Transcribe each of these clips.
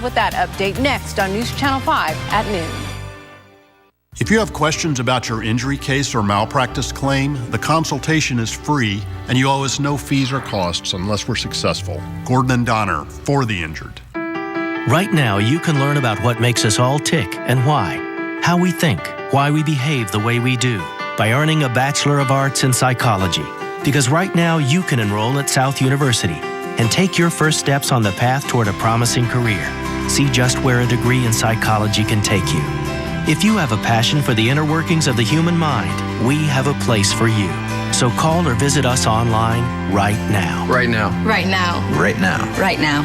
With that update next on News Channel 5 at noon. If you have questions about your injury case or malpractice claim, the consultation is free and you owe us no fees or costs unless we're successful. Gordon and Donner, for the injured. Right now, you can learn about what makes us all tick and why, how we think, why we behave the way we do, by earning a Bachelor of Arts in Psychology. Because right now, you can enroll at South University and take your first steps on the path toward a promising career. See just where a degree in psychology can take you. If you have a passion for the inner workings of the human mind, we have a place for you. So call or visit us online right now. Right now. Right now. Right now. Right now.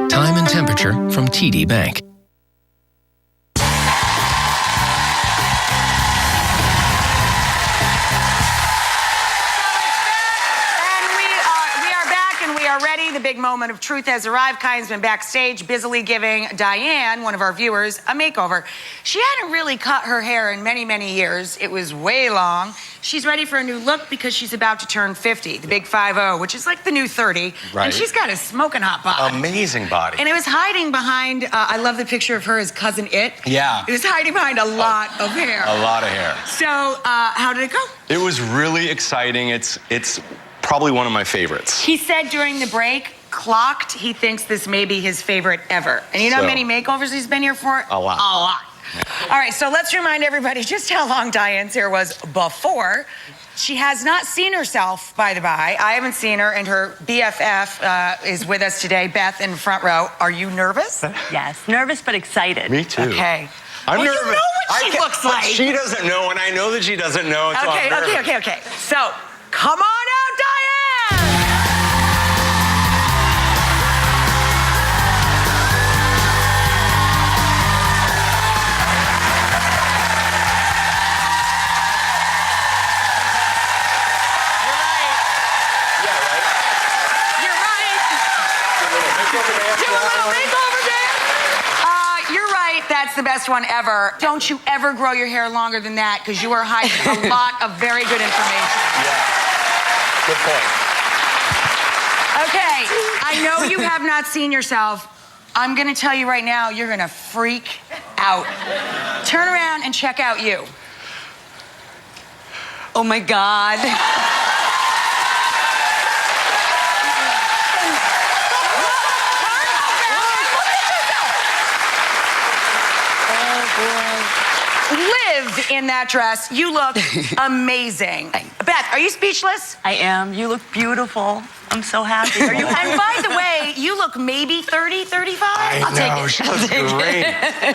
Time and temperature from TD Bank. Ready. The big moment of truth has arrived. Kyan's been backstage busily giving Diane, one of our viewers, a makeover. She hadn't really cut her hair in many, many years. It was way long. She's ready for a new look because she's about to turn 50, the big 50, which is like the new 30. Right. And she's got a smoking hot body. Amazing body. And it was hiding behind, I love the picture of her as Cousin It. Yeah. It was hiding behind a lot of hair. A lot of hair. So, how did it go? It was really exciting. It's probably one of my favorites. He said during the break, clocked, he thinks this may be his favorite ever. And you know how many makeovers he's been here for? A lot. A lot. All right, so let's remind everybody just how long Diane's hair was before. She has not seen herself, by the by. I haven't seen her, and her BFF is with us today, Beth, in the front row. Are you nervous? Yes, nervous but excited. Me too. Okay. I'm nervous. You know what she looks like. She doesn't know, and I know that she doesn't know. So Okay. So, come on out, Diane! That's the best one ever. Don't you ever grow your hair longer than that, because you are hiding a lot of very good information. Yeah. Good point. Okay, I know you have not seen yourself. I'm gonna tell you right now, you're gonna freak out. Turn around and check out you. Oh my God. Live in that dress. You look amazing. Beth, are you speechless? I am. You look beautiful. I'm so happy. Are you? And by the way, you look maybe 30, 35? I'll take it. She looks great.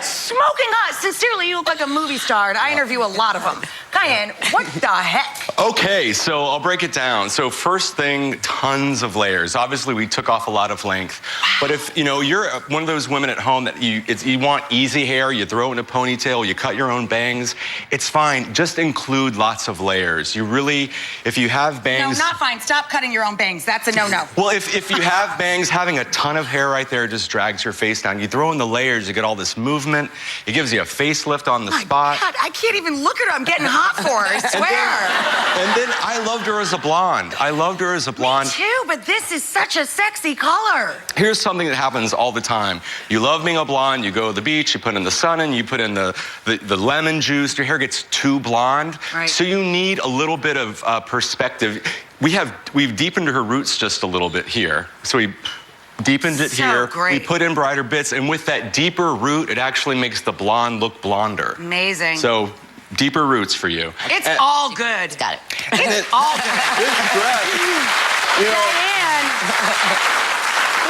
Smoking hot. Sincerely, you look like a movie star, and I interview a lot of them. Kyan, what the heck? Okay, so I'll break it down. So first thing, tons of layers. Obviously, we took off a lot of length. But if you're one of those women at home that you want easy hair, you throw it in a ponytail, you cut your own bangs, it's fine. Just include lots of layers. You really, if you have bangs... No, not fine. Stop cutting your own bangs. That's a no-no. Well, if you have bangs, having a ton of hair right there just drags your face down. You throw in the layers, you get all this movement. It gives you a facelift on the spot. God, I can't even look at her. I'm getting hot for her, I swear. And then I loved her as a blonde. Me too, but this is such a sexy color. Here's something that happens all the time. You love being a blonde, you go to the beach, you put in the sun and you put in the lemon juice, your hair gets too blonde. Right. So you need a little bit of perspective. We've deepened her roots just a little bit here. So we deepened it here. Great. We put in brighter bits, and with that deeper root, it actually makes the blonde look blonder. Amazing. So deeper roots for you. It's all good. Got it. It's all good. This dress, Diane,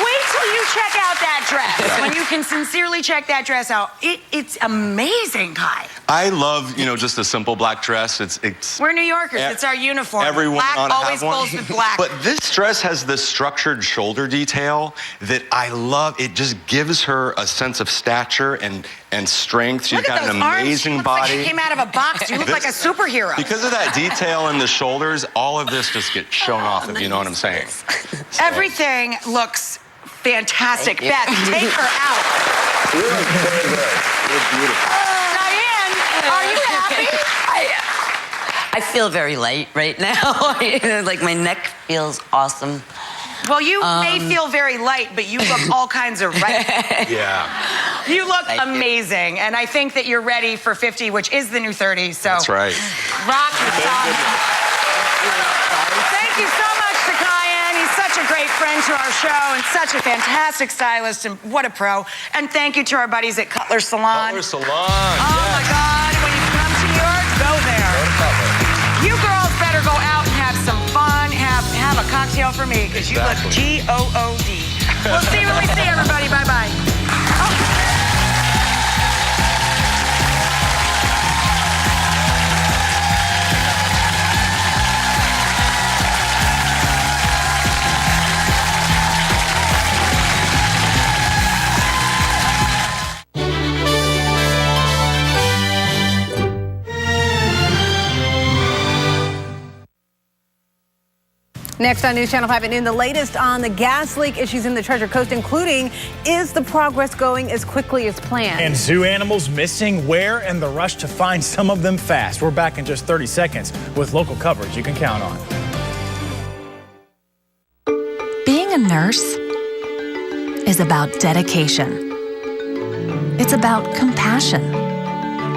wait till you check out that dress. When you can sincerely check that dress out, it's amazing, Kai. I love, just a simple black dress. It's We're New Yorkers. It's our uniform. Everyone black ought to always have one. goes with black. But this dress has this structured shoulder detail that I love. It just gives her a sense of stature and strength. She's got an amazing arms. body. Like she came out of a box. You look like a superhero. Because of that detail in the shoulders, all of this just gets shown off, if you know what I'm saying. So. Everything looks fantastic. Beth, take her out. You look very good. You're beautiful. Diane, are you happy? I feel very light right now. Like my neck feels awesome. Well, you may feel very light, but you look all kinds of right. Yeah. You look amazing, and I think that you're ready for 50, which is the new 30. So That's right. rock the song. Thank you so much to Cayenne. He's such a great friend to our show and such a fantastic stylist, and what a pro. And thank you to our buddies at Cutler Salon. Cutler Salon. Oh my God! When you come to New York, go there. You girls better go out and have some fun. Have a cocktail for me, because you look G-O-O-D. We'll see you when we see everybody. Bye-bye. Next on News Channel 5 at noon, the latest on the gas leak issues in the Treasure Coast, including, is the progress going as quickly as planned? And zoo animals missing, where, and the rush to find some of them fast. We're back in just 30 seconds with local coverage you can count on. Being a nurse is about dedication. It's about compassion.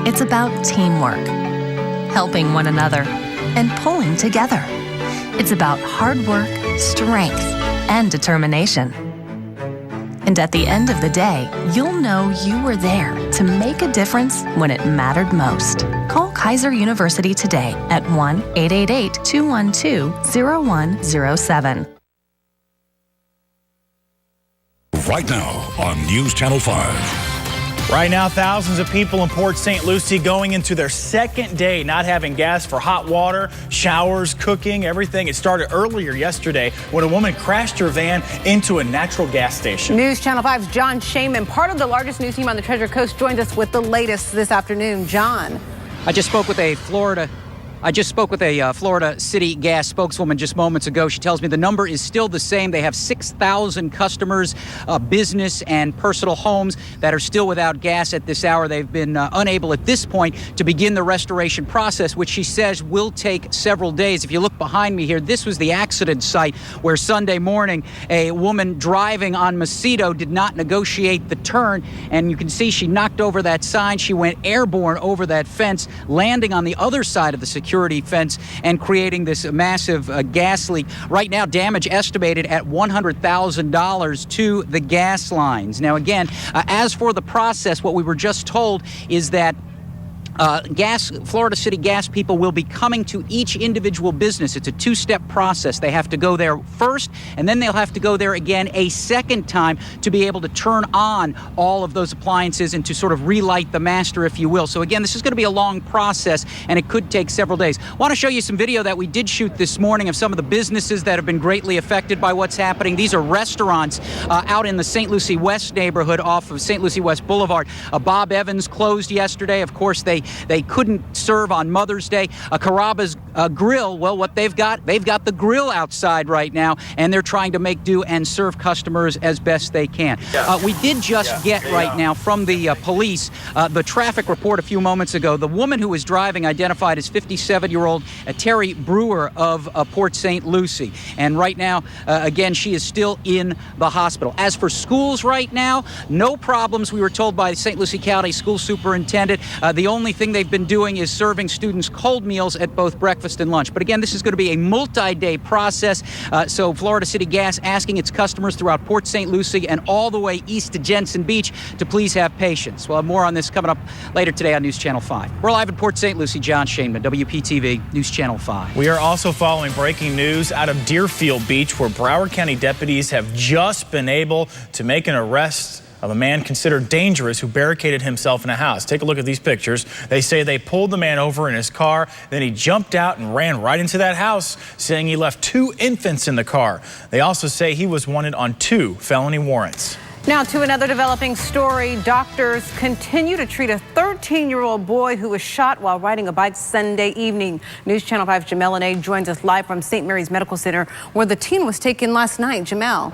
It's about teamwork, helping one another, and pulling together. It's about hard work, strength, and determination. And at the end of the day, you'll know you were there to make a difference when it mattered most. Call Kaiser University today at 1-888-212-0107. Right now on News Channel 5. Right now, thousands of people in Port St. Lucie going into their second day not having gas for hot water, showers, cooking, everything. It started earlier yesterday when a woman crashed her van into a natural gas station. News Channel 5's John Shaman, part of the largest news team on the Treasure Coast, joins us with the latest this afternoon. John. I just spoke with a Florida City Gas spokeswoman just moments ago. She tells me the number is still the same. They have 6,000 customers, business and personal homes that are still without gas at this hour. They've been unable at this point to begin the restoration process, which she says will take several days. If you look behind me here, this was the accident site where Sunday morning a woman driving on Macedo did not negotiate the turn, and you can see she knocked over that sign. She went airborne over that fence, landing on the other side of the security fence and creating this massive gas leak. Right now, damage estimated at $100,000 to the gas lines. Now, again, as for the process, what we were just told is that Florida City Gas people will be coming to each individual business. It's a two-step process. They have to go there first, and then they'll have to go there again a second time to be able to turn on all of those appliances and to sort of relight the master, if you will. So again, this is going to be a long process, and it could take several days. I want to show you some video that we did shoot this morning of some of the businesses that have been greatly affected by what's happening. These are restaurants out in the St. Lucie West neighborhood off of St. Lucie West Boulevard. Bob Evans closed yesterday. Of course, they couldn't serve on Mother's Day. Carrabba's Grill, well, what they've got the grill outside right now, and they're trying to make do and serve customers as best they can. We did just get right now from the police the traffic report a few moments ago. The woman who was driving identified as 57-year-old Terry Brewer of Port St. Lucie. And right now, again, she is still in the hospital. As for schools right now, no problems. We were told by the St. Lucie County School Superintendent. The only thing they've been doing is serving students cold meals at both breakfast and lunch. But again, this is going to be a multi-day process. So Florida City Gas asking its customers throughout Port St. Lucie and all the way east to Jensen Beach to please have patience. We'll have more on this coming up later today on News Channel 5. We're live in Port St. Lucie. John Shaman, WPTV, News Channel 5. We are also following breaking news out of Deerfield Beach, where Broward County deputies have just been able to make an arrest of a man considered dangerous who barricaded himself in a house. Take a look at these pictures. They say they pulled the man over in his car, then he jumped out and ran right into that house, saying he left 2 infants in the car. They also say he was wanted on 2 felony warrants. Now to another developing story. Doctors continue to treat a 13-year-old boy who was shot while riding a bike Sunday evening. News Channel 5's Jamel Lene joins us live from St. Mary's Medical Center, where the teen was taken last night. Jamel.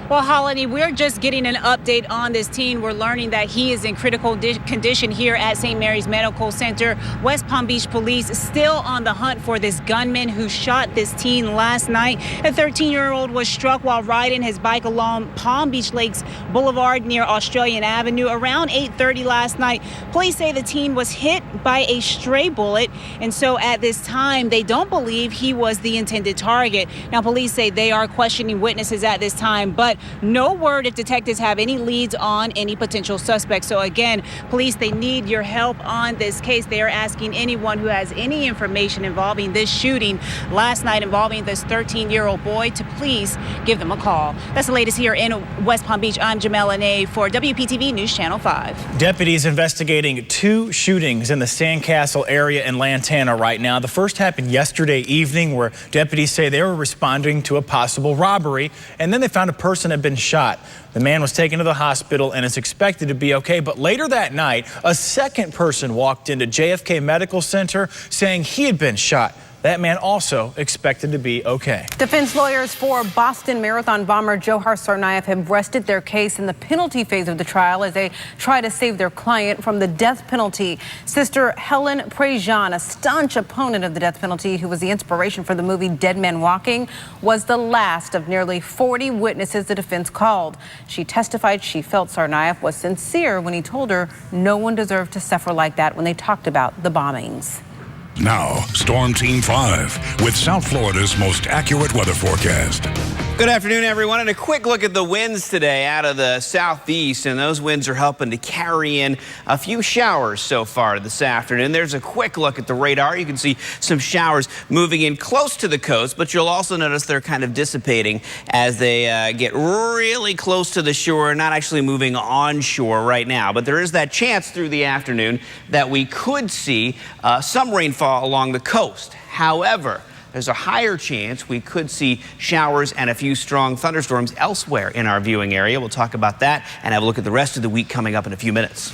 Well, Holly, we're just getting an update on this teen. We're learning that he is in critical condition here at St. Mary's Medical Center. West Palm Beach police still on the hunt for this gunman who shot this teen last night. A 13-year-old was struck while riding his bike along Palm Beach Lakes Boulevard near Australian Avenue around 8:30 last night. Police say the teen was hit by a stray bullet, and so at this time, they don't believe he was the intended target. Now, police say they are questioning witnesses at this time, but no word if detectives have any leads on any potential suspects. So again, police, they need your help on this case. They are asking anyone who has any information involving this shooting last night involving this 13-year-old boy to please give them a call. That's the latest here in West Palm Beach. I'm Jamela Nave for WPTV News Channel 5. Deputies investigating 2 shootings in the Sandcastle area in Lantana right now. The first happened yesterday evening, where deputies say they were responding to a possible robbery, and then they found a person had been shot. The man was taken to the hospital and is expected to be okay. But later that night, a second person walked into JFK Medical Center saying he had been shot. That man also expected to be okay. Defense lawyers for Boston Marathon bomber Dzhokhar Tsarnaev have rested their case in the penalty phase of the trial as they try to save their client from the death penalty. Sister Helen Prejean, a staunch opponent of the death penalty who was the inspiration for the movie Dead Man Walking, was the last of nearly 40 witnesses the defense called. She testified she felt Tsarnaev was sincere when he told her no one deserved to suffer like that when they talked about the bombings. Now, Storm Team 5 with South Florida's most accurate weather forecast. Good afternoon, everyone, and a quick look at the winds today out of the southeast, and those winds are helping to carry in a few showers so far this afternoon. There's a quick look at the radar. You can see some showers moving in close to the coast, but you'll also notice they're kind of dissipating as they get really close to the shore, not actually moving onshore right now. But there is that chance through the afternoon that we could see some rainfall along the coast. However, there's a higher chance we could see showers and a few strong thunderstorms elsewhere in our viewing area. We'll talk about that and have a look at the rest of the week coming up in a few minutes.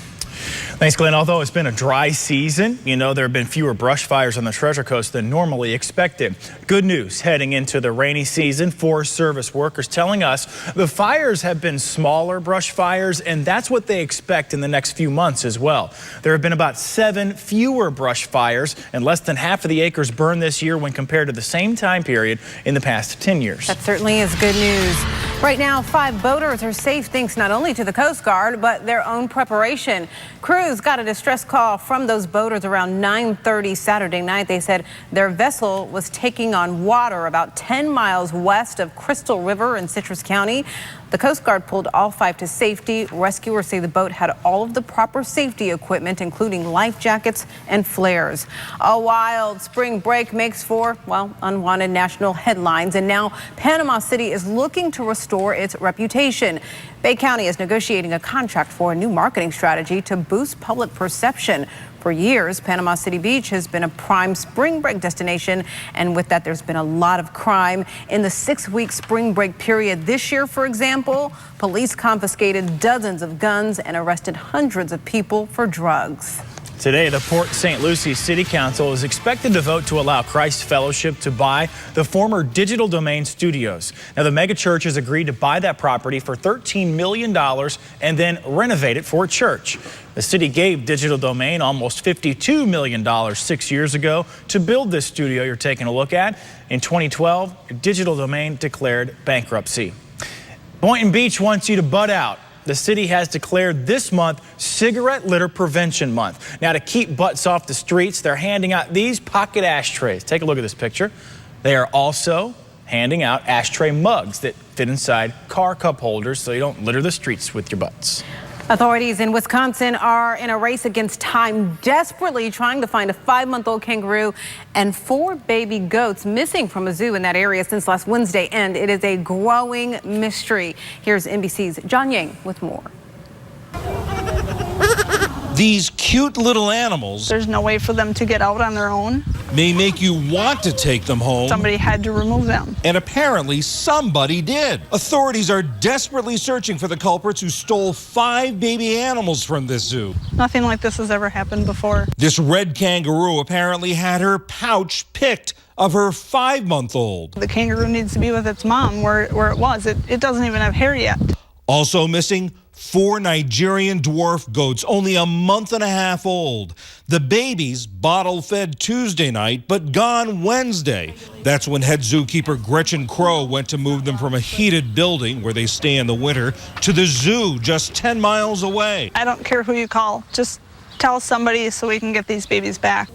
Thanks, Glenn. Although it's been a dry season, there have been fewer brush fires on the Treasure Coast than normally expected. Good news heading into the rainy season. Forest Service workers telling us the fires have been smaller brush fires, and that's what they expect in the next few months as well. There have been about 7 fewer brush fires, and less than half of the acres burned this year when compared to the same time period in the past 10 years. That certainly is good news. Right now, 5 boaters are safe thanks not only to the Coast Guard, but their own preparation. Crews got a distress call from those boaters around 9:30 Saturday night. They said their vessel was taking on water about 10 miles west of Crystal River in Citrus County. The Coast Guard pulled all 5 to safety. Rescuers say the boat had all of the proper safety equipment, including life jackets and flares. A wild spring break makes for, unwanted national headlines, and now Panama City is looking to restore its reputation. Bay County is negotiating a contract for a new marketing strategy to boost public perception. For years, Panama City Beach has been a prime spring break destination, and with that, there's been a lot of crime. In the 6-week spring break period this year, for example, police confiscated dozens of guns and arrested hundreds of people for drugs. Today, the Port St. Lucie City Council is expected to vote to allow Christ Fellowship to buy the former Digital Domain Studios. Now, the megachurch has agreed to buy that property for $13 million and then renovate it for a church. The city gave Digital Domain almost $52 million 6 years ago to build this studio you're taking a look at. In 2012, Digital Domain declared bankruptcy. Boynton Beach wants you to butt out. The city has declared this month Cigarette Litter Prevention Month. Now, to keep butts off the streets, they're handing out these pocket ashtrays. Take a look at this picture. They are also handing out ashtray mugs that fit inside car cup holders so you don't litter the streets with your butts. Authorities in Wisconsin are in a race against time, desperately trying to find a 5-month-old kangaroo and 4 baby goats missing from a zoo in that area since last Wednesday, and it is a growing mystery. Here's NBC's John Yang with more. These cute little animals, there's no way for them to get out on their own, may make you want to take them home. Somebody had to remove them. And apparently somebody did. Authorities are desperately searching for the culprits who stole 5 baby animals from this zoo. Nothing like this has ever happened before. This red kangaroo apparently had her pouch picked of her 5-month-old. The kangaroo needs to be with its mom where it was. It doesn't even have hair yet. Also missing 4 Nigerian dwarf goats, only a month and a half old. The babies bottle-fed Tuesday night, but gone Wednesday. That's when head zookeeper Gretchen Crow went to move them from a heated building where they stay in the winter to the zoo just 10 miles away. I don't care who you call. Just tell somebody so we can get these babies back.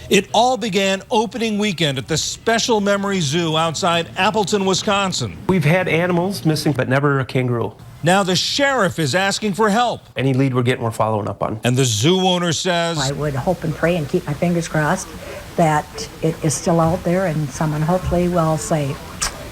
It all began opening weekend at the Special Memory Zoo outside Appleton, Wisconsin. We've had animals missing, but never a kangaroo. Now the sheriff is asking for help. Any lead we're getting, we're following up on. And the zoo owner says, I would hope and pray and keep my fingers crossed that it is still out there and someone hopefully will say,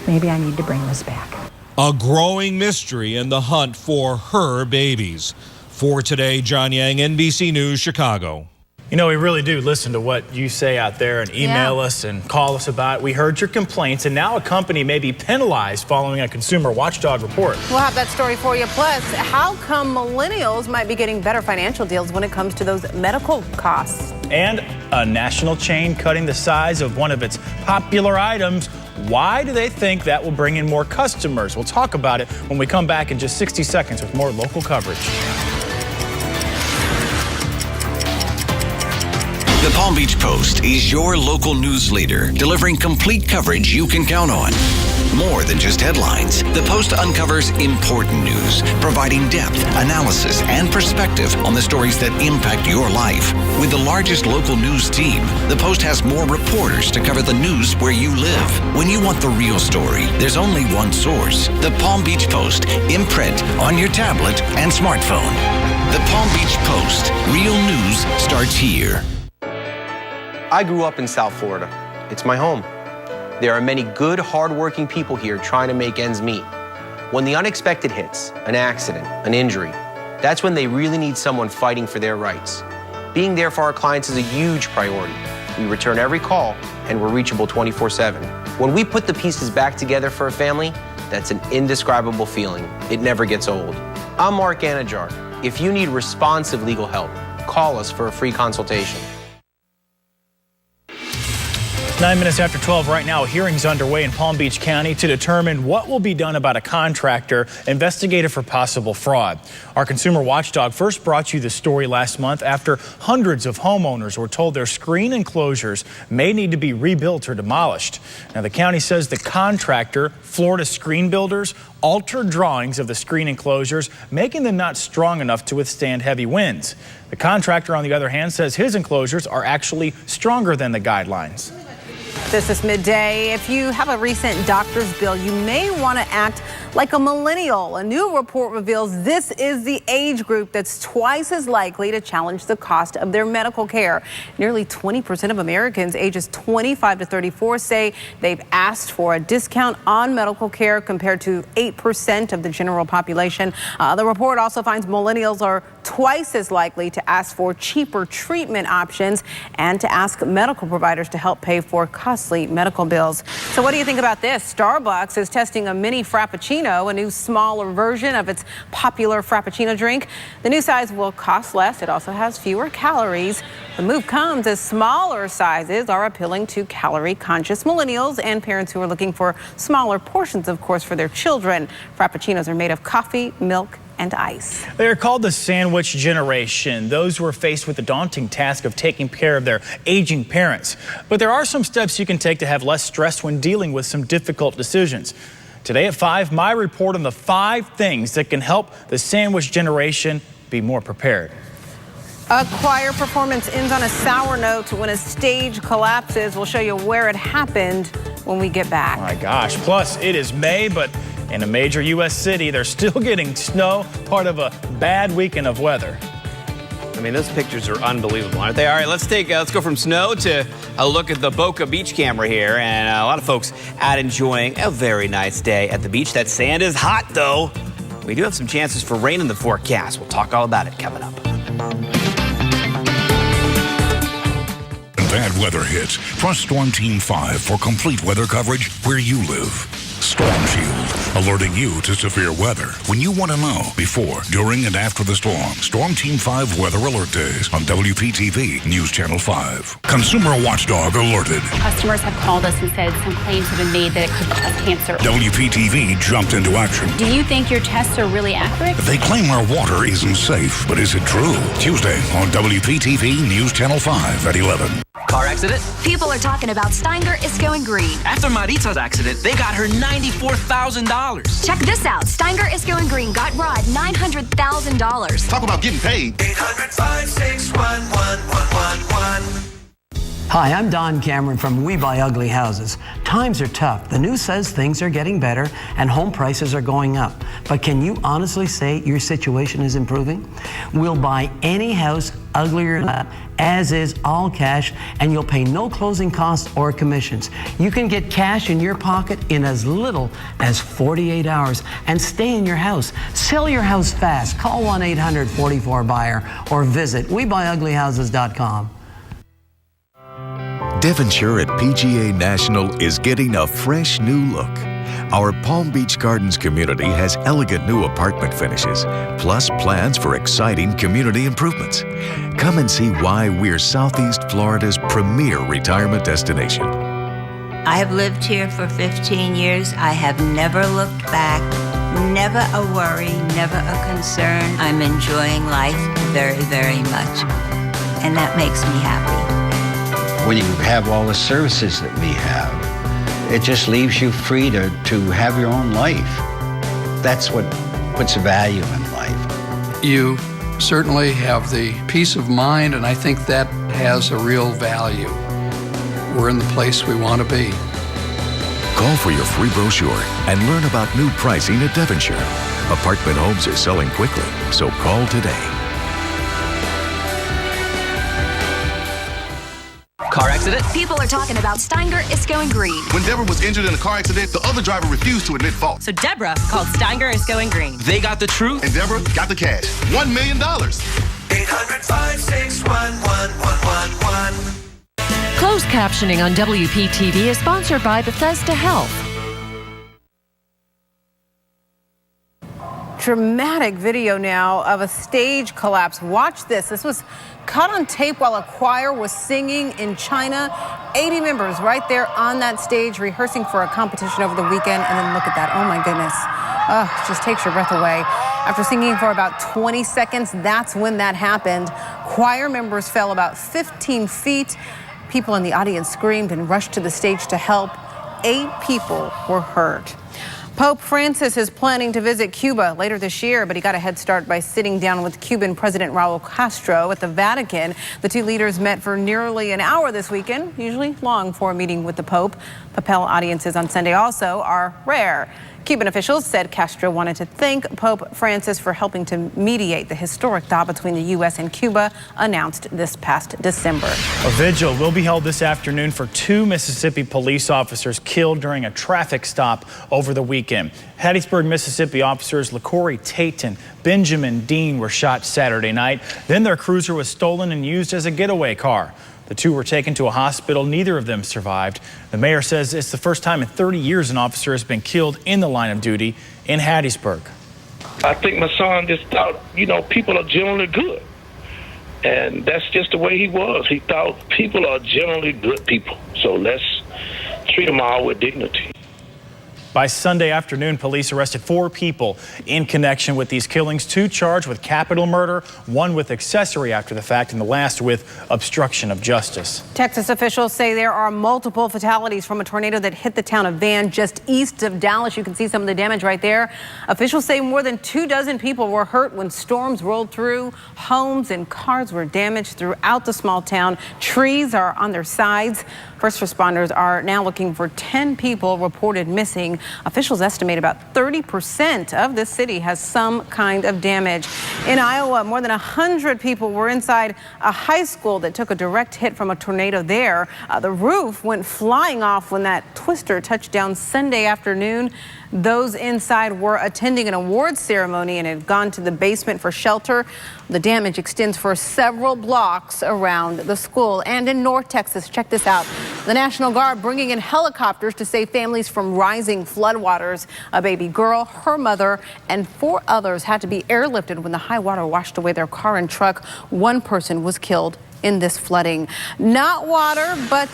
maybe I need to bring this back. A growing mystery in the hunt for her babies. For Today, John Yang, NBC News, Chicago. You know, we really do listen to what you say out there and email us and call us about it. We heard your complaints, and now a company may be penalized following a consumer watchdog report. We'll have that story for you. Plus, how come millennials might be getting better financial deals when it comes to those medical costs? And a national chain cutting the size of one of its popular items. Why do they think that will bring in more customers? We'll talk about it when we come back in just 60 seconds with more local coverage. The Palm Beach Post is your local news leader, delivering complete coverage you can count on. More than just headlines, the Post uncovers important news, providing depth, analysis, and perspective on the stories that impact your life. With the largest local news team, the Post has more reporters to cover the news where you live. When you want the real story, there's only one source. The Palm Beach Post, in print, on your tablet and smartphone. The Palm Beach Post. Real news starts here. I grew up in South Florida. It's my home. There are many good, hardworking people here trying to make ends meet. When the unexpected hits, an accident, an injury, that's when they really need someone fighting for their rights. Being there for our clients is a huge priority. We return every call, and we're reachable 24/7. When we put the pieces back together for a family, that's an indescribable feeling. It never gets old. I'm Mark Anajar. If you need responsive legal help, call us for a free consultation. 9 minutes after 12 right now, hearings underway in Palm Beach County to determine what will be done about a contractor investigated for possible fraud. Our consumer watchdog first brought you the story last month after hundreds of homeowners were told their screen enclosures may need to be rebuilt or demolished. Now, the county says the contractor, Florida Screen Builders, altered drawings of the screen enclosures, making them not strong enough to withstand heavy winds. The contractor, on the other hand, says his enclosures are actually stronger than the guidelines. This is Midday. If you have a recent doctor's bill, you may want to act like a millennial. A new report reveals this is the age group that's twice as likely to challenge the cost of their medical care. Nearly 20% of Americans ages 25 to 34 say they've asked for a discount on medical care compared to 8% of the general population. The report also finds millennials are twice as likely to ask for cheaper treatment options and to ask medical providers to help pay for costly medical bills. So what do you think about this? Starbucks is testing a mini Frappuccino, a new smaller version of its popular Frappuccino drink. The new size will cost less. It also has fewer calories. The move comes as smaller sizes are appealing to calorie-conscious millennials and parents who are looking for smaller portions, of course, for their children. Frappuccinos are made of coffee, milk, and ice. They are called the sandwich generation, those who are faced with the daunting task of taking care of their aging parents. But there are some steps you can take to have less stress when dealing with some difficult decisions. Today at 5, my report on the 5 things that can help the sandwich generation be more prepared. A choir performance ends on a sour note when a stage collapses. We'll show you where it happened when we get back. My gosh, plus it is May, but in a major U.S. city, they're still getting snow, part of a bad weekend of weather. I mean, those pictures are unbelievable, aren't they? All right, let's go from snow to a look at the Boca Beach camera here. And a lot of folks out enjoying a very nice day at the beach. That sand is hot, though. We do have some chances for rain in the forecast. We'll talk all about it coming up. bad weather hits, trust Storm Team 5 for complete weather coverage where you live. Storm Shield, alerting you to severe weather when you want to know before, during, and after the storm. Storm Team 5 Weather Alert Days on WPTV News Channel 5. Consumer Watchdog alerted. Customers have called us and said some claims have been made that it could cause cancer. WPTV jumped into action. Do you think your tests are really accurate? They claim our water isn't safe, but is it true? Tuesday on WPTV News Channel 5 at 11. Car accident? People are talking about Steinger is going green. After Marita's accident, they got her $94,000. Check this out. Steinger is going green got Rod $900,000. Talk about getting paid. 800-561-1111. Hi, I'm Don Cameron from We Buy Ugly Houses. Times are tough. The news says things are getting better and home prices are going up. But can you honestly say your situation is improving? We'll buy any house uglier than that, as is, all cash, and you'll pay no closing costs or commissions. You can get cash in your pocket in as little as 48 hours and stay in your house. Sell your house fast. Call 1-800-44-BUYER or visit WeBuyUglyHouses.com. Devonshire at PGA National is getting a fresh new look. Our Palm Beach Gardens community has elegant new apartment finishes, plus plans for exciting community improvements. Come and see why we're Southeast Florida's premier retirement destination. I have lived here for 15 years. I have never looked back, never a worry, never a concern. I'm enjoying life very, very much, and that makes me happy. When you have all the services that we have, it just leaves you free to have your own life. That's what puts value in life. You certainly have the peace of mind, and I think that has a real value. We're in the place we want to be. Call for your free brochure and learn about new pricing at Devonshire. Apartment homes are selling quickly, so call today. Car accident? People are talking about Steinger is going green. When Deborah was injured in a car accident, the other driver refused to admit fault. So Deborah called Steinger is going green. They got the truth? And Deborah got the cash. $1 million. 800-561-1111. Closed captioning on WPTV is sponsored by Bethesda Health. Dramatic video now of a stage collapse. Watch this. This was caught on tape while a choir was singing in China. 80 members right there on that stage rehearsing for a competition over the weekend. And then look at that. Oh, my goodness. Oh, it just takes your breath away. After singing for about 20 seconds, that's when that happened. Choir members fell about 15 feet. People in the audience screamed and rushed to the stage to help. 8 people were hurt. Pope Francis is planning to visit Cuba later this year, but he got a head start by sitting down with Cuban President Raul Castro at the Vatican. The two leaders met for nearly an hour this weekend, usually long for a meeting with the Pope. Papal audiences on Sunday also are rare. Cuban officials said Castro wanted to thank Pope Francis for helping to mediate the historic thaw between the U.S. and Cuba, announced this past December. A vigil will be held this afternoon for 2 Mississippi police officers killed during a traffic stop over the weekend. Hattiesburg, Mississippi officers LaCorey Tate and Benjamin Dean were shot Saturday night. Then their cruiser was stolen and used as a getaway car. The 2 were taken to a hospital. Neither of them survived. The mayor says it's the first time in 30 years an officer has been killed in the line of duty in Hattiesburg. I think my son just thought, people are generally good. And that's just the way he was. He thought people are generally good people. So let's treat them all with dignity. By Sunday afternoon, police arrested 4 people in connection with these killings, 2 charged with capital murder, 1 with accessory after the fact, and the last with obstruction of justice. Texas officials say there are multiple fatalities from a tornado that hit the town of Van just east of Dallas. You can see some of the damage right there. Officials say more than 24 people were hurt when storms rolled through. Homes and cars were damaged throughout the small town. Trees are on their sides. First responders are now looking for 10 people reported missing. Officials estimate about 30% of this city has some kind of damage. In Iowa, more than 100 people were inside a high school that took a direct hit from a tornado there. The roof went flying off when that twister touched down Sunday afternoon. Those inside were attending an awards ceremony and had gone to the basement for shelter. The damage extends for several blocks around the school. And in North Texas, check this out. The National Guard bringing in helicopters to save families from rising floodwaters. A baby girl, her mother, and 4 others had to be airlifted when the high water washed away their car and truck. 1 person was killed in this flooding. Not water, but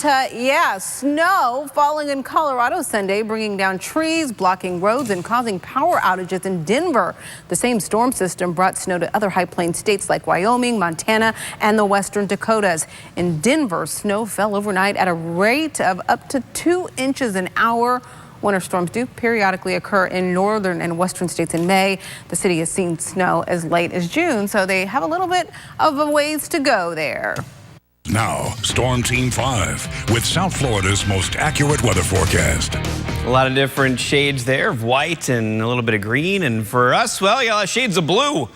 snow falling in Colorado Sunday, bringing down trees, blocking roads, and causing power outages in Denver. The same storm system brought snow to other high plains states like Wyoming, Montana, and the western Dakotas. In Denver, snow fell overnight at a rate of up to 2 inches an hour. Winter storms do periodically occur in northern and western states in May. The city has seen snow as late as June, so they have a little bit of a ways to go there. Now, Storm Team 5 with South Florida's most accurate weather forecast. A lot of different shades there of white and a little bit of green. And for us, well, you got shades of blue.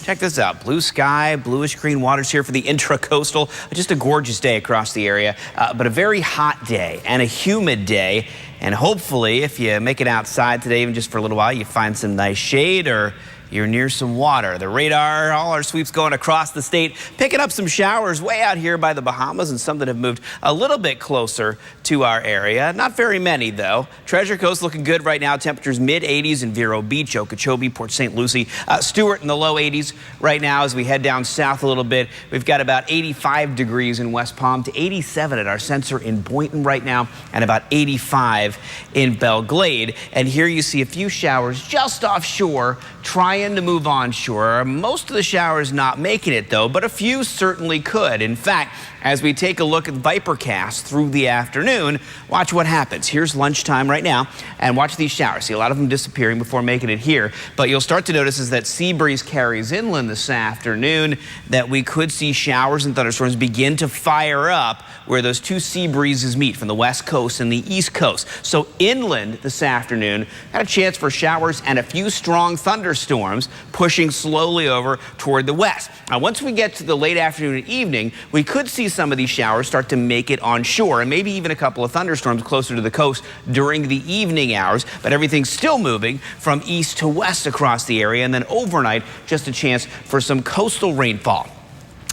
Check this out. Blue sky, bluish green waters here for the intracoastal. Just a gorgeous day across the area, but a very hot day and a humid day. And hopefully, if you make it outside today, even just for a little while, you find some nice shade or you're near some water. The radar, all our sweeps going across the state, picking up some showers way out here by the Bahamas and some that have moved a little bit closer to our area. Not very many, though. Treasure Coast looking good right now. Temperatures mid-80s in Vero Beach, Okeechobee, Port St. Lucie. Stewart in the low 80s right now as we head down south a little bit. We've got about 85 degrees in West Palm to 87 at our sensor in Boynton right now and about 85 in Belle Glade. And here you see a few showers just offshore trying to move onshore. Most of the showers not making it, though, but a few certainly could. In fact, as we take a look at Vipercast through the afternoon, watch what happens. Here's lunchtime right now, and watch these showers. See a lot of them disappearing before making it here, but you'll start to notice as that sea breeze carries inland this afternoon that we could see showers and thunderstorms begin to fire up where those 2 sea breezes meet from the west coast and the east coast. So inland this afternoon, had a chance for showers and a few strong thunderstorms pushing slowly over toward the west. Now, once we get to the late afternoon and evening, we could see some of these showers start to make it onshore and maybe even a couple of thunderstorms closer to the coast during the evening hours, but everything's still moving from east to west across the area, and then overnight, just a chance for some coastal rainfall.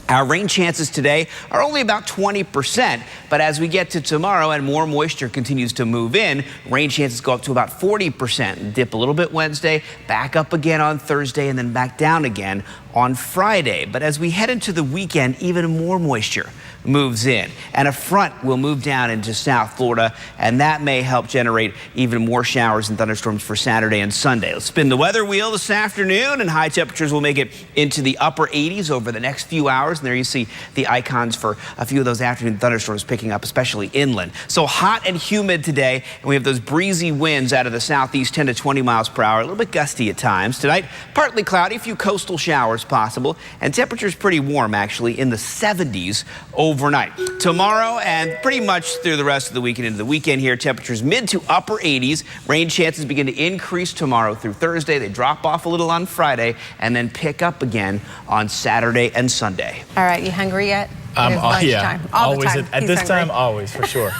Our rain chances today are only about 20%, but as we get to tomorrow and more moisture continues to move in, rain chances go up to about 40% and dip a little bit Wednesday, back up again on Thursday, and then back down again on Friday. But as we head into the weekend, even more moisture moves in, and a front will move down into South Florida, and that may help generate even more showers and thunderstorms for Saturday and Sunday. Let's spin the weather wheel this afternoon, and high temperatures will make it into the upper 80s over the next few hours. And there you see the icons for a few of those afternoon thunderstorms picking up, especially inland. So hot and humid today, and we have those breezy winds out of the southeast, 10 to 20 miles per hour, a little bit gusty at times. Tonight, partly cloudy, a few coastal showers possible, and temperatures pretty warm actually in the 70s overnight. Tomorrow and pretty much through the rest of the weekend into the weekend here, temperatures mid to upper 80s. Rain chances begin to increase tomorrow through Thursday. They drop off a little on Friday and then pick up again on Saturday and Sunday. All right, you hungry yet? Yeah, all the always time. at this time, always, for sure.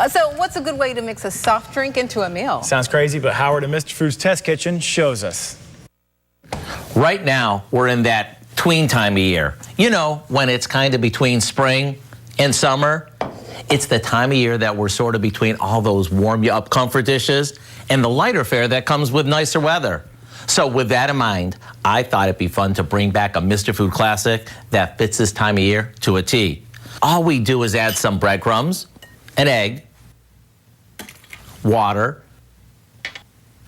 So what's a good way to mix a soft drink into a meal? Sounds crazy, but Howard and Mr. Food's Test Kitchen shows us. Right now, we're in that tween time of year. You know, when it's kind of between spring and summer. It's the time of year that we're sort of between all those warm you up comfort dishes and the lighter fare that comes with nicer weather. So with that in mind, I thought it'd be fun to bring back a Mr. Food classic that fits this time of year to a T. All we do is add some breadcrumbs, an egg, water,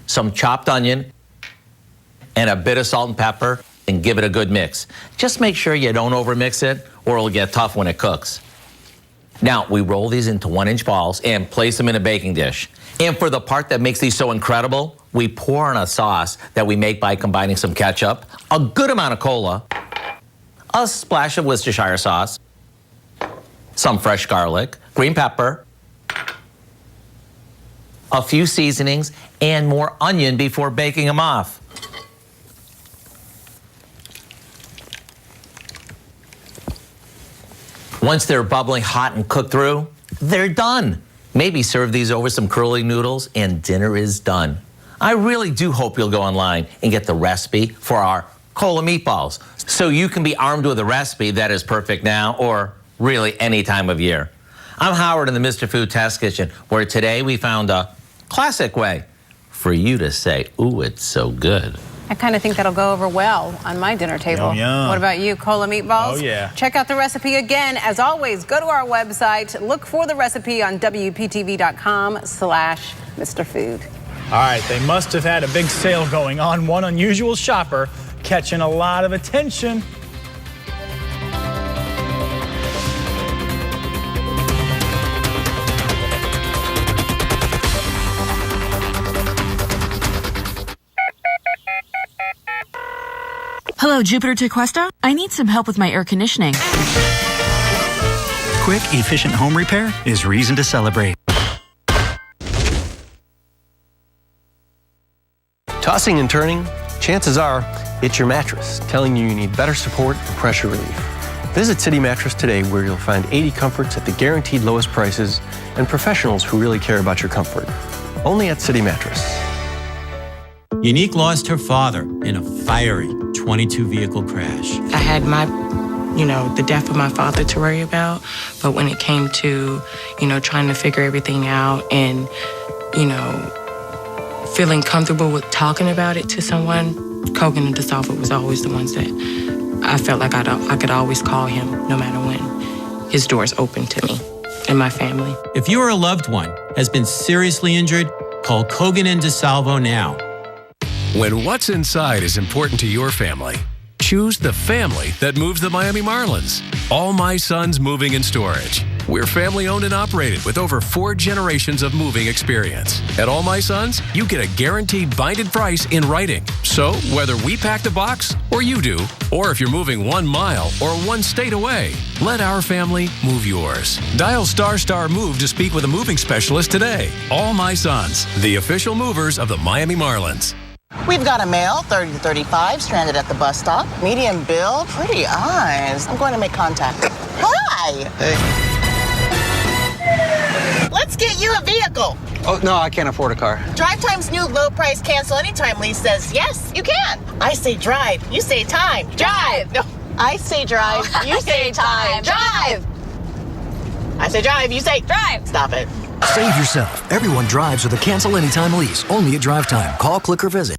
some chopped onion, and a bit of salt and pepper, and give it a good mix. Just make sure you don't overmix it or it'll get tough when it cooks. Now, we roll these into 1-inch balls and place them in a baking dish. And for the part that makes these so incredible, we pour on a sauce that we make by combining some ketchup, a good amount of cola, a splash of Worcestershire sauce, some fresh garlic, green pepper, a few seasonings, and more onion before baking them off. Once they're bubbling hot and cooked through, they're done. Maybe serve these over some curly noodles and dinner is done. I really do hope you'll go online and get the recipe for our cola meatballs so you can be armed with a recipe that is perfect now or really any time of year. I'm Howard in the Mr. Food Test Kitchen, where today we found a classic way for you to say, ooh, it's so good. I kind of think that'll go over well on my dinner table. Yum, yum. What about you, cola meatballs? Oh, yeah. Check out the recipe again. As always, go to our website, look for the recipe on WPTV.com/Mr. Food. All right, they must have had a big sale going on. One unusual shopper catching a lot of attention. Hello, Jupiter Tequesta. I need some help with my air conditioning. Quick, efficient home repair is reason to celebrate. Tossing and turning, chances are it's your mattress telling you need better support and pressure relief. Visit City Mattress today, where you'll find 80 comforts at the guaranteed lowest prices and professionals who really care about your comfort. Only at City Mattress. Unique lost her father in a fiery 22 vehicle crash. I had the death of my father to worry about, but when it came to, trying to figure everything out and, feeling comfortable with talking about it to someone, Kogan and DeSalvo was always the ones that I felt like I could always call him no matter when. His door's open to me and my family. If you or a loved one has been seriously injured, call Kogan and DeSalvo now. When what's inside is important to your family, choose the family that moves the Miami Marlins. All My Sons Moving and Storage. We're family owned and operated with over 4 generations of moving experience. At All My Sons, you get a guaranteed binded price in writing. So whether we pack the box or you do, or if you're moving 1 mile or 1 state away, let our family move yours. Dial ** Move to speak with a moving specialist today. All My Sons, the official movers of the Miami Marlins. We've got a male, 30 to 35, stranded at the bus stop. Medium build, pretty eyes. I'm going to make contact. Hi! Hey. Let's get you a vehicle. Oh, no, I can't afford a car. Drive Time's new low price cancel anytime lease says yes, you can. I say drive, you say time. Drive! No, I say drive, you say time. Drive! I say drive, you say drive. Stop it. Save yourself. Everyone drives with a cancel anytime lease. Only at Drive Time. Call, click, or visit.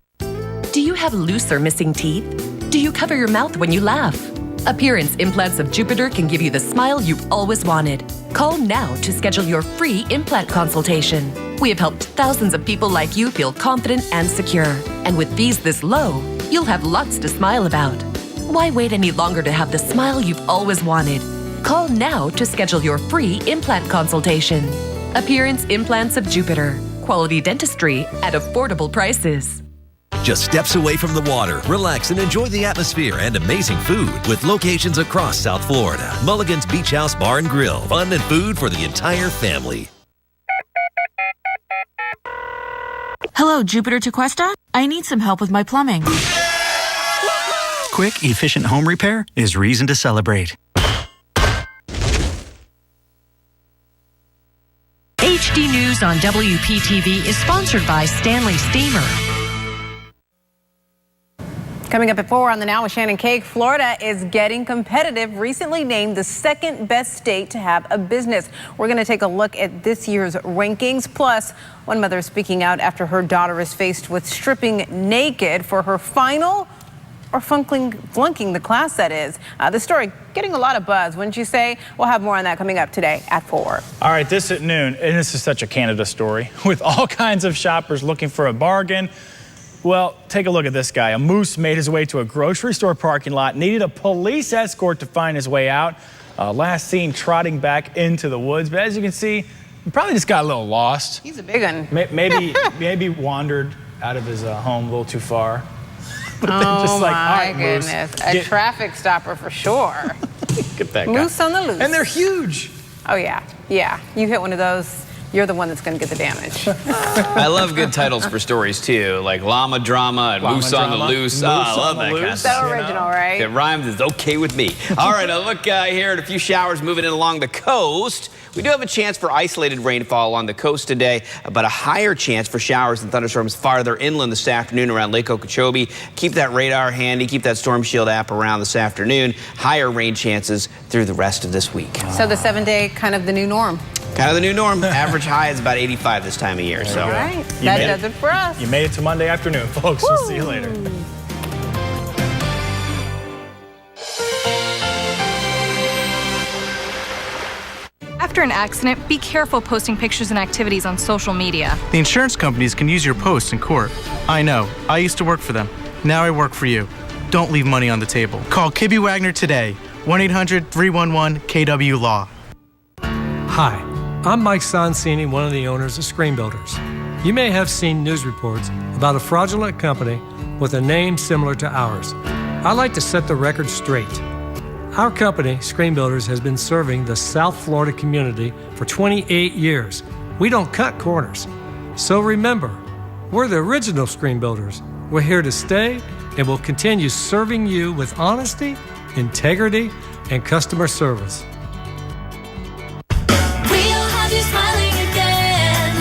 Do you have loose or missing teeth? Do you cover your mouth when you laugh? Appearance Implants of Jupiter can give you the smile you've always wanted. Call now to schedule your free implant consultation. We have helped thousands of people like you feel confident and secure. And with fees this low, you'll have lots to smile about. Why wait any longer to have the smile you've always wanted? Call now to schedule your free implant consultation. Appearance Implants of Jupiter. Quality dentistry at affordable prices. Just steps away from the water, relax and enjoy the atmosphere and amazing food with locations across South Florida. Mulligan's Beach House Bar and Grill. Fun and food for the entire family. Hello, Jupiter Tequesta. I need some help with my plumbing. Quick, efficient home repair is reason to celebrate. HD News on WPTV is sponsored by Stanley Steamer. Coming up at 4 on the Now with Shannon Cake, Florida is getting competitive, recently named the 2nd best state to have a business. We're going to take a look at this year's rankings. Plus, one mother speaking out after her daughter is faced with stripping naked for her final or flunking the class, that is. The story getting a lot of buzz, wouldn't you say? We'll have more on that coming up today at 4. All right, this at noon, and this is such a Canada story, with all kinds of shoppers looking for a bargain. Well, take a look at this guy. A moose made his way to a grocery store parking lot, needed a police escort to find his way out. Last seen trotting back into the woods, but as you can see, he probably just got a little lost. He's a big one. Maybe wandered out of his home a little too far. But oh just like, my right, goodness, a traffic stopper for sure. Get that guy. Moose on the loose. And they're huge. Oh yeah, yeah. You hit one of those, you're the one that's going to get the damage. I love good titles for stories, too, like Llama Drama and Moose on the Loose. I love that kind of stuff. So original, right? It rhymes, it's okay with me. All right, now look here at a few showers moving in along the coast. We do have a chance for isolated rainfall on the coast today, but a higher chance for showers and thunderstorms farther inland this afternoon around Lake Okeechobee. Keep that radar handy. Keep that Storm Shield app around this afternoon. Higher rain chances through the rest of this week. So the 7-day, kind of the new norm. Kind of the new norm. Average high is about 85 this time of year. So. All right. That does it for us. You made it to Monday afternoon, folks. We'll see you later. After an accident, be careful posting pictures and activities on social media. The insurance companies can use your posts in court. I know. I used to work for them. Now I work for you. Don't leave money on the table. Call Kibbe Wagner today. 1-800-311-KW-LAW. Hi, I'm Mike Sonsini, one of the owners of Screen Builders. You may have seen news reports about a fraudulent company with a name similar to ours. I'd like to set the record straight. Our company, Screen Builders, has been serving the South Florida community for 28 years. We don't cut corners. So remember, we're the original Screen Builders. We're here to stay and will continue serving you with honesty, integrity, and customer service. We'll have you smiling again.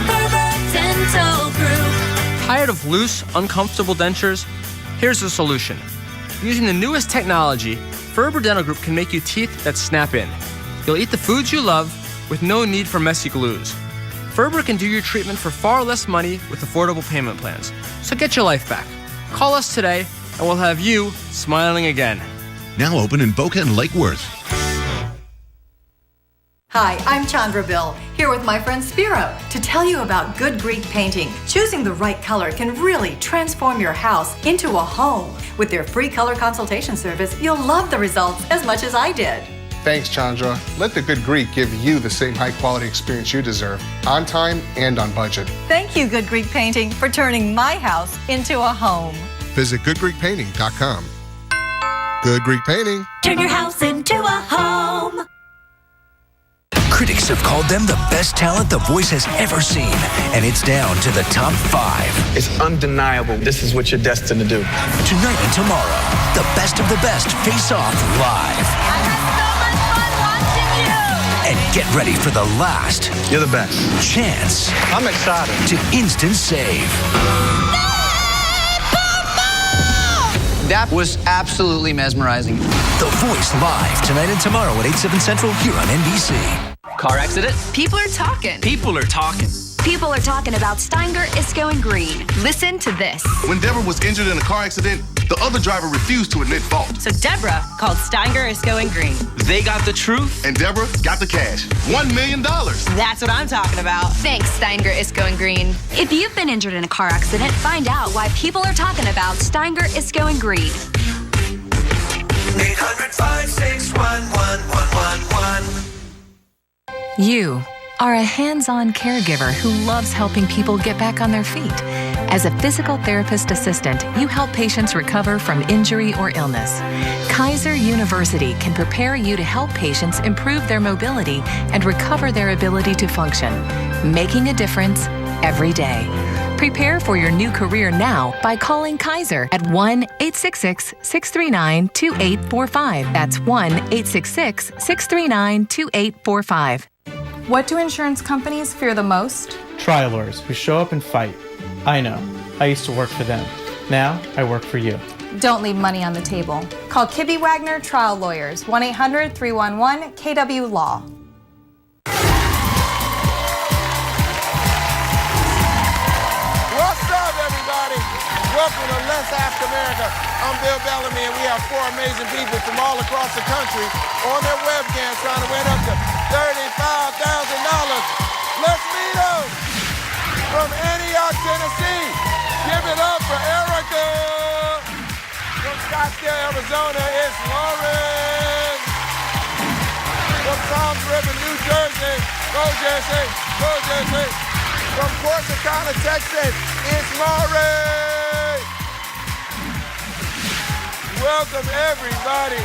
Ferber Dental Group. Tired of loose, uncomfortable dentures? Here's the solution. Using the newest technology, Ferber Dental Group can make you teeth that snap in. You'll eat the foods you love with no need for messy glues. Ferber can do your treatment for far less money with affordable payment plans. So get your life back. Call us today and we'll have you smiling again. Now open in Boca and Lake Worth. Hi, I'm Chandra Bill, here with my friend Spiro to tell you about Good Greek Painting. Choosing the right color can really transform your house into a home. With their free color consultation service, you'll love the results as much as I did. Thanks, Chandra. Let the Good Greek give you the same high-quality experience you deserve, on time and on budget. Thank you, Good Greek Painting, for turning my house into a home. Visit goodgreekpainting.com. Good Greek Painting. Turn your house into a home. Critics have called them the best talent The Voice has ever seen, and it's down to the top 5. It's undeniable. This is what you're destined to do. Tonight and tomorrow, the best of the best face off live. I had so much fun watching you. And get ready for the last. You're the best. Chance. I'm excited. To instant save. That was absolutely mesmerizing. The Voice live tonight and tomorrow at 8/7 Central here on NBC. Car accident? People are talking. People are talking. People are talking about Steinger is going green. Listen to this. When Deborah was injured in a car accident, the other driver refused to admit fault. So Deborah called Steinger is going green. They got the truth. And Deborah got the cash. $1 million. That's what I'm talking about. Thanks, Steinger is going green. If you've been injured in a car accident, find out why people are talking about Steinger is going green. 800-561-1111. You are a hands-on caregiver who loves helping people get back on their feet. As a physical therapist assistant, you help patients recover from injury or illness. Kaiser University can prepare you to help patients improve their mobility and recover their ability to function, making a difference every day. Prepare for your new career now by calling Kaiser at 1-866-639-2845. That's 1-866-639-2845. What do insurance companies fear the most? Trial lawyers who show up and fight. I know. I used to work for them. Now I work for you. Don't leave money on the table. Call Kibbe Wagner Trial Lawyers, 1-800-311-KW-LAW. What's up, everybody? Welcome to Let's Ask America. I'm Bill Bellamy, and we have 4 amazing people from all across the country on their webcams trying to win up to $35,000. Let's meet them. From Antioch, Tennessee, give it up for Erica. From Scottsdale, Arizona, it's Lauren. From Tom's River, New Jersey, go Jersey, go Jersey. From Corsicana, Texas, it's Maury. Welcome, everybody.